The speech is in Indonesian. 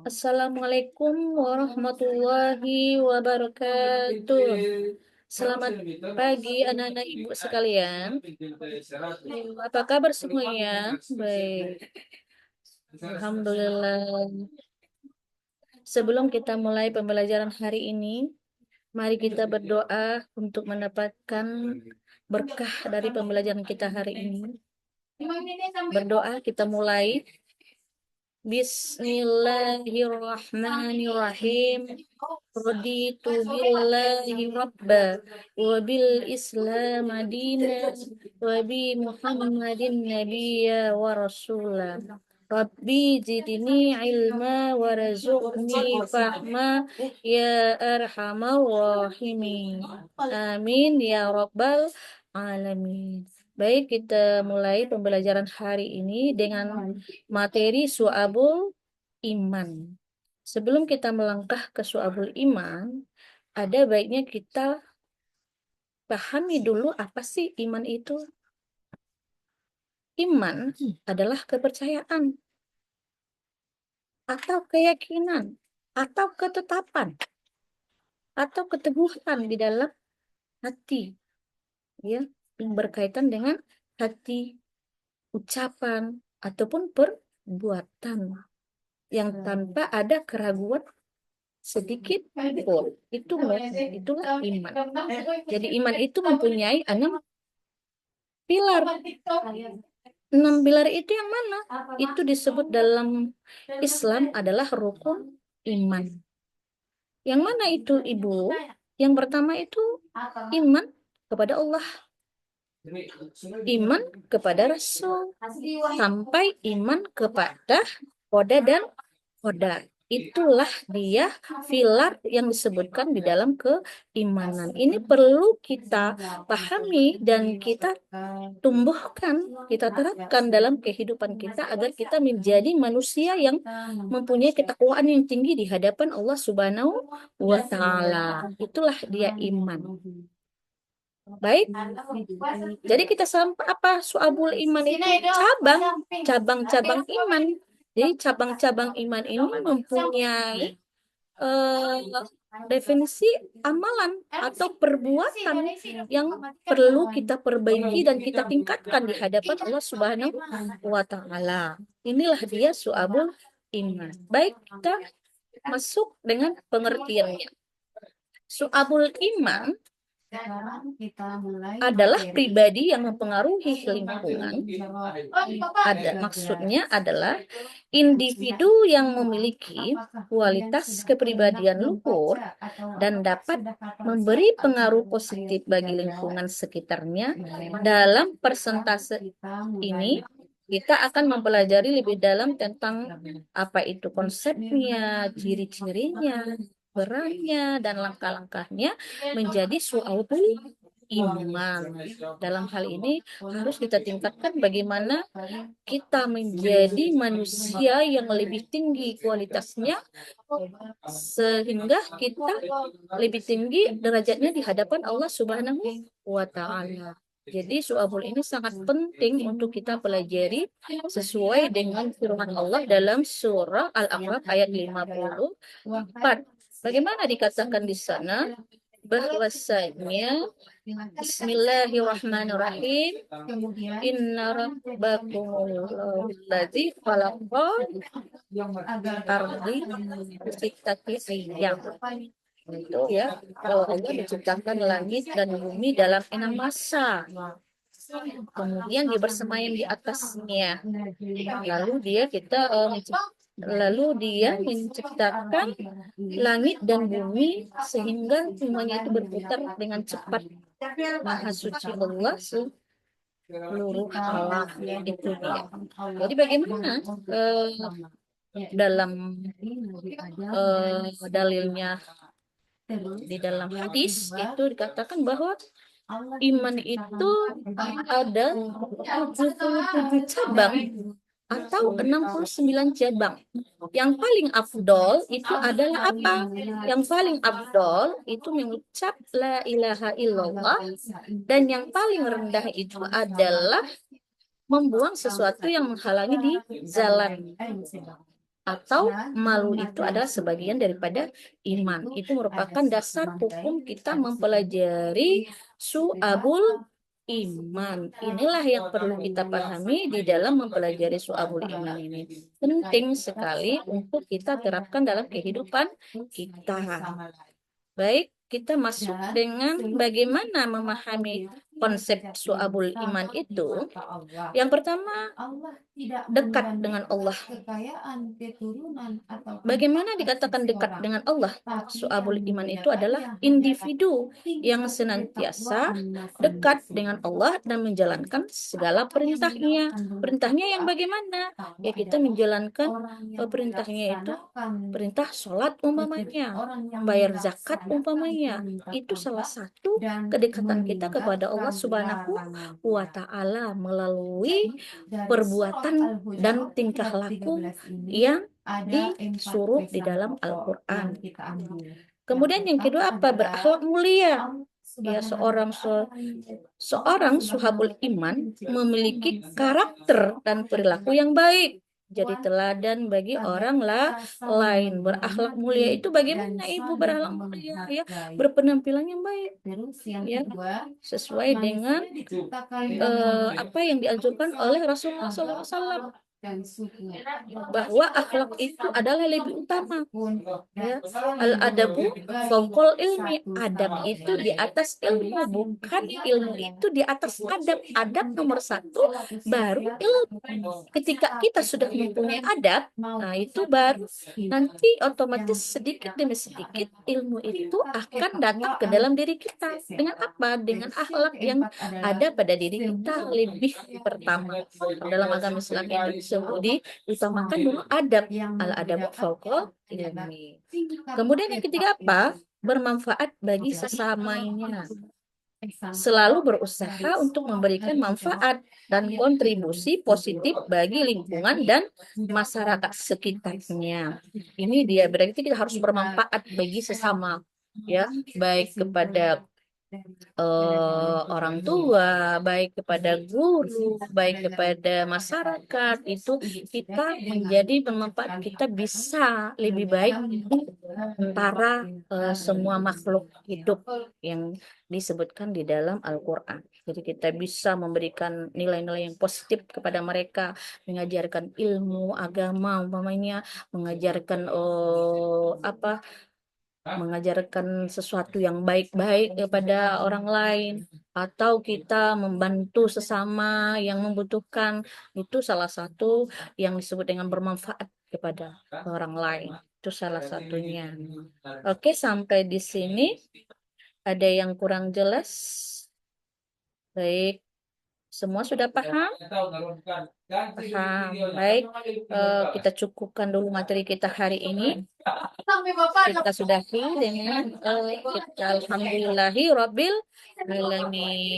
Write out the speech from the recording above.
Assalamualaikum warahmatullahi wabarakatuh. Selamat pagi anak-anak ibu sekalian. Apa kabar semuanya? Baik. Alhamdulillah. Sebelum kita mulai pembelajaran hari ini, mari kita berdoa untuk mendapatkan berkah dari pembelajaran kita hari ini. Berdoa kita mulai. Bismillahirrahmanirrahim. Raditu billahi rabba wa bil islam madina wa bi muhammadin nabiyya wa rasula. Rabbi zidni ilma warzuqni fahma ya arhamar rahimin. Amin ya rabbal alamin. Baik, kita mulai pembelajaran hari ini dengan materi Su'abul Iman. Sebelum kita melangkah ke Su'abul Iman, ada baiknya kita pahami dulu apa sih iman itu. Iman adalah kepercayaan atau keyakinan atau ketetapan atau keteguhan di dalam hati, ya, yang berkaitan dengan hati, ucapan ataupun perbuatan yang tanpa ada keraguan sedikit pun. Itulah iman. Jadi iman itu mempunyai 6 pilar. 6 pilar itu yang mana? Itu disebut dalam Islam adalah rukun iman. Yang mana itu, Ibu? Yang pertama itu iman kepada Allah, iman kepada Rasul, sampai iman kepada Qada dan Qadar. Itulah dia pilar yang disebutkan di dalam keimanan. Ini perlu kita pahami dan kita tumbuhkan, kita terapkan dalam kehidupan kita agar kita menjadi manusia yang mempunyai ketakwaan yang tinggi di hadapan Allah Subhanahu wa Ta'ala. Itulah dia iman. Baik, jadi kita sampai apa? Su'abul iman itu cabang-cabang iman. Jadi cabang-cabang iman ini mempunyai definisi amalan atau perbuatan yang perlu kita perbaiki dan kita tingkatkan di hadapan Allah Subhanahu wa Ta'ala. Inilah dia su'abul iman. Baik, kita masuk dengan pengertiannya. Su'abul iman adalah pribadi yang mempengaruhi lingkungan. Maksudnya adalah individu yang memiliki kualitas kepribadian luhur dan dapat memberi pengaruh positif bagi lingkungan sekitarnya. Dalam persentase ini kita akan mempelajari lebih dalam tentang apa itu konsepnya, ciri-cirinya, perannya, dan langkah-langkahnya menjadi su'abul iman. Dalam hal ini harus kita tingkatkan bagaimana kita menjadi manusia yang lebih tinggi kualitasnya sehingga kita lebih tinggi derajatnya di hadapan Allah Subhanahu wa Ta'ala. Jadi su'abul ini sangat penting untuk kita pelajari sesuai dengan firman Allah dalam surah Al-A'raf ayat 54. Bagaimana dikatakan di sana? Bahwasanya Bismillahirrahmanirrahim. Inna rabbakumullahu alladzi khalaqal ardi sittati ayyam. Itu ya, bahwa Allah menciptakan langit dan bumi dalam 6 masa. Kemudian dia bersemayam di atasnya. Lalu dia menciptakan langit dan bumi sehingga semuanya itu berputar dengan cepat. Maha suci Allah seluruh alam itu dia. Jadi bagaimana dalam dalilnya di dalam hadis itu dikatakan bahwa iman itu ada 77 cabang atau 69 cabang. Yang paling afdol itu adalah apa? Yang paling afdol itu mengucap la ilaha illallah, dan yang paling rendah itu adalah membuang sesuatu yang menghalangi di jalan. Atau malu itu adalah sebagian daripada iman. Itu merupakan dasar hukum kita mempelajari su'abul iman. Inilah yang perlu kita pahami di dalam mempelajari su'abul iman ini. Penting sekali untuk kita terapkan dalam kehidupan kita. Baik, kita masuk dengan bagaimana memahami konsep su'abul iman itu. Yang pertama, dekat dengan Allah. Bagaimana dikatakan dekat dengan Allah? Su'abul iman itu adalah individu yang senantiasa dekat dengan Allah dan menjalankan segala perintahnya. Perintahnya yang bagaimana? Ya kita menjalankan perintahnya itu perintah sholat umpamanya, membayar zakat umpamanya. Itu salah satu kedekatan kita kepada Allah Subhanahu wa Ta'ala melalui perbuatan dan tingkah laku yang disuruh di dalam Al-Quran. Kemudian yang kedua apa? Berakhlak mulia. Ya, seorang suhabul iman memiliki karakter dan perilaku yang baik. Jadi teladan bagi orang lain. Berakhlak mulia itu bagaimana Ibu berakhlak mulia? Ya, berpenampilan yang baik. Ya, sesuai dengan apa yang dianjurkan oleh Rasulullah SAW, bahwa akhlak itu adalah lebih utama. Ya. Al-adabu fawqal ilmi. Adab itu di atas ilmu, bukan ilmu itu di atas adab. Adab nomor satu, baru ilmu. Ketika kita sudah mempunyai adab, nah itu baru nanti otomatis sedikit demi sedikit ilmu itu akan datang ke dalam diri kita. Dengan apa? Dengan akhlak yang ada pada diri kita lebih pertama. Dalam agama Islam itu disebut diutamakan dulu adab. Al-adabu fawqal ilmi. Kemudian yang ketiga apa? Bermanfaat bagi sesamanya. Selalu berusaha untuk memberikan manfaat dan kontribusi positif bagi lingkungan dan masyarakat sekitarnya. Ini dia berarti kita harus bermanfaat bagi sesama, ya, baik kepada orang tua, baik kepada guru, baik kepada masyarakat, itu kita menjadi bermanfaat, kita bisa lebih baik antara semua makhluk hidup yang disebutkan di dalam Al-Quran. Jadi kita bisa memberikan nilai-nilai yang positif kepada mereka, mengajarkan ilmu agama, umpamanya mengajarkan apa mengajarkan sesuatu yang baik-baik kepada orang lain, atau kita membantu sesama yang membutuhkan, itu salah satu yang disebut dengan bermanfaat kepada orang lain. Itu salah satunya. Oke, sampai di sini ada yang kurang jelas? Baik, semua sudah paham? Paham. Baik, kita cukupkan dulu materi kita hari ini. Kita sudahi dengan kita alhamdulillahi rabbil alamin.